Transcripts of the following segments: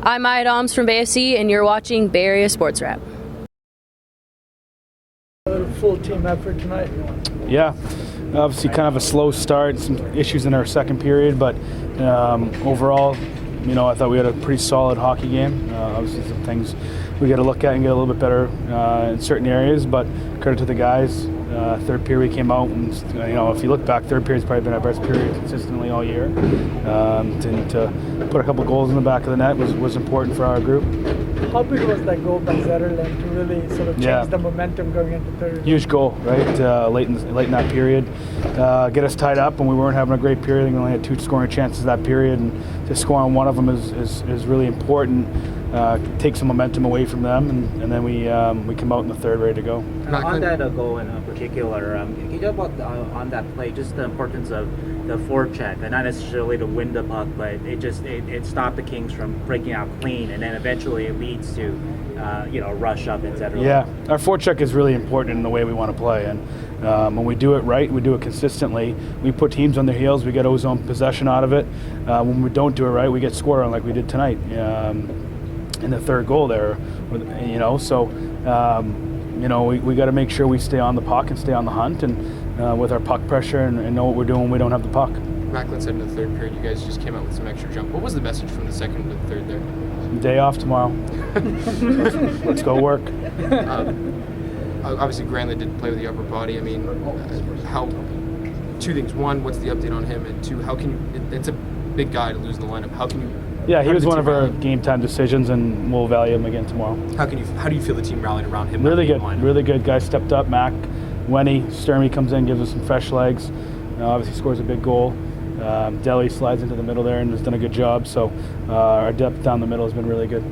I'm Maya Doms from BSC, and you're watching Bay Area Sports Wrap. A full team effort tonight. Yeah, obviously kind of a slow start, some issues in our second period, but overall, I thought we had a pretty solid hockey game. Obviously some things we got to look at and get a little bit better in certain areas, but credit to the guys. Third period we came out and, if you look back, third period's probably been our best period consistently all year. To put a couple goals in the back of the net was important for our group. How big was that goal by Zetterlund to really sort of change the momentum going into third? Huge goal, right? Late in that period. Get us tied up, and we weren't having a great period. I think we only had 2 scoring chances that period, and to score on one of them is really important. Take some momentum away from them, and then we come out in the third ready to go. On that goal in particular, can you talk about on that play just the importance of the forecheck, and not necessarily to win the puck, but it stopped the Kings from breaking out clean, and then eventually it leads to a rush up, etc. Yeah, our forecheck is really important in the way we want to play, and when we do it right, we do it consistently. We put teams on their heels. We get ozone possession out of it. When we don't do it right, we get scored on like we did tonight. In the third goal there, so we got to make sure we stay on the puck and stay on the hunt, and with our puck pressure and know what we're doing when we don't have the puck. Macklin said in the third period you guys just came out with some extra jump. What was the message from the second to the third there? Day off tomorrow. Let's go work. Obviously Granlund did play with the upper body. I mean, two things. One, what's the update on him? And two, how can you, it's a big guy to lose the lineup. How can you? Yeah, he was one of our game time decisions, and we'll value him again tomorrow. How do you feel the team rallied around him? Really good. Guys stepped up. Mac, Wenny, Sturmy comes in, gives us some fresh legs. Obviously scores a big goal. Deli slides into the middle there and has done a good job. So our depth down the middle has been really good.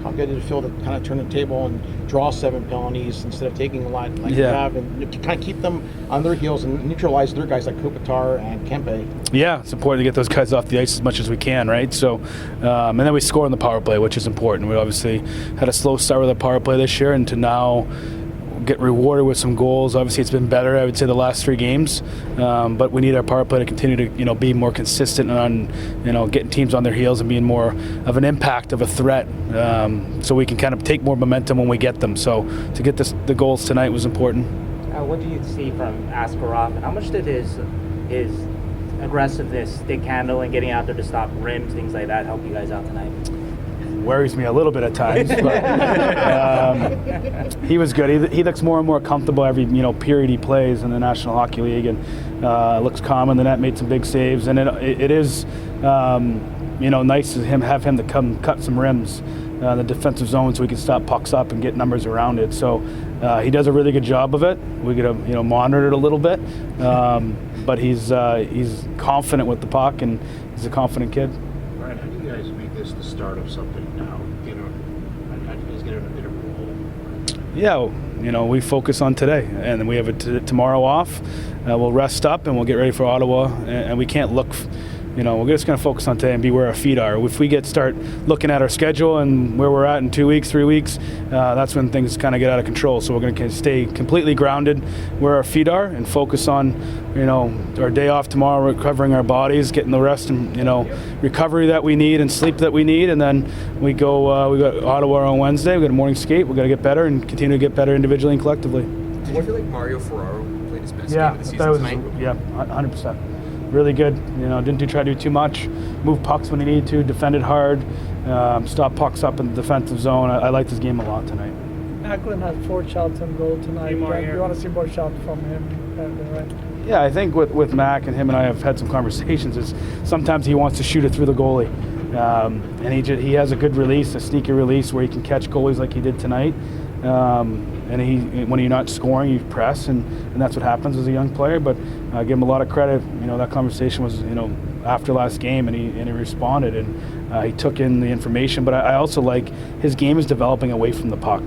How good did it feel to kind of turn the table and draw 7 penalties instead of taking a lot like you have, and to kind of keep them on their heels and neutralize their guys like Kopitar and Kempe? Yeah, it's important to get those guys off the ice as much as we can, right? So, and then we score on the power play, which is important. We obviously had a slow start with the power play this year, and to now get rewarded with some goals. Obviously, it's been better, I would say, the last 3 games, but we need our power play to continue to, be more consistent on, getting teams on their heels and being more of an impact of a threat, so we can kind of take more momentum when we get them. So to get the goals tonight was important. What do you see from Askarov, and how much did his aggressiveness, stick handle, and getting out there to stop rims, things like that, help you guys out tonight? Worries me a little bit at times, but he was good. He looks more and more comfortable every period he plays in the National Hockey League, and looks calm in the net. Made some big saves, and it is nice to have him to come cut some rims in the defensive zone so we can stop pucks up and get numbers around it. So he does a really good job of it. We got to monitor it a little bit, but he's confident with the puck, and he's a confident kid. Ryan, how do you guys make this the start of something now? How do you guys get in a bit of a roll? Yeah, we focus on today, and we have tomorrow off. We'll rest up, and we'll get ready for Ottawa, and we can't look we're just going to focus on today and be where our feet are. If we start looking at our schedule and where we're at in 2 weeks, 3 weeks, that's when things kind of get out of control. So we're going to stay completely grounded where our feet are and focus on, our day off tomorrow, recovering our bodies, getting the rest and, recovery that we need and sleep that we need. And then we got Ottawa on Wednesday. We got a morning skate. We've got to get better and continue to get better individually and collectively. Did you feel like Mario Ferraro played his best game of the season tonight? Yeah, 100%. Really good. Didn't try to do too much. Move pucks when he needed to. Defended hard. Stop pucks up in the defensive zone. I liked his game a lot tonight. Macklin had 4 shots on goal tonight. You want to see more shots from him, right? Yeah, I think with Mac and him and I have had some conversations. Is sometimes he wants to shoot it through the goalie, and he has a good release, a sneaky release where he can catch goalies like he did tonight. And when you're not scoring, you press, and that's what happens as a young player. But I give him a lot of credit. That conversation was, after last game, and he responded, and he took in the information. But I also like his game is developing away from the puck.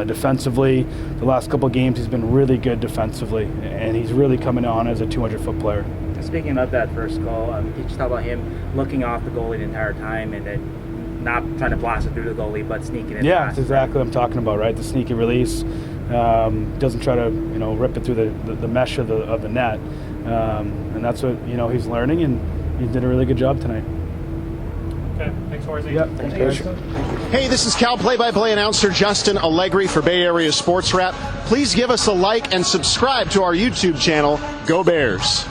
Defensively, the last couple of games, he's been really good defensively, and he's really coming on as a 200-foot player. Speaking of that first goal, could you just talk about him looking off the goalie the entire time, and then not trying to blast it through the goalie, but sneaking in? Yeah, that's exactly what I'm talking about, right? The sneaky release. Doesn't try to, rip it through the mesh of the net. And that's what, he's learning, and he did a really good job tonight. Okay. Thanks, Horsey. Yep. Hey, this is Cal play-by-play announcer Justin Allegri for Bay Area Sports Wrap. Please give us a like and subscribe to our YouTube channel. Go Bears.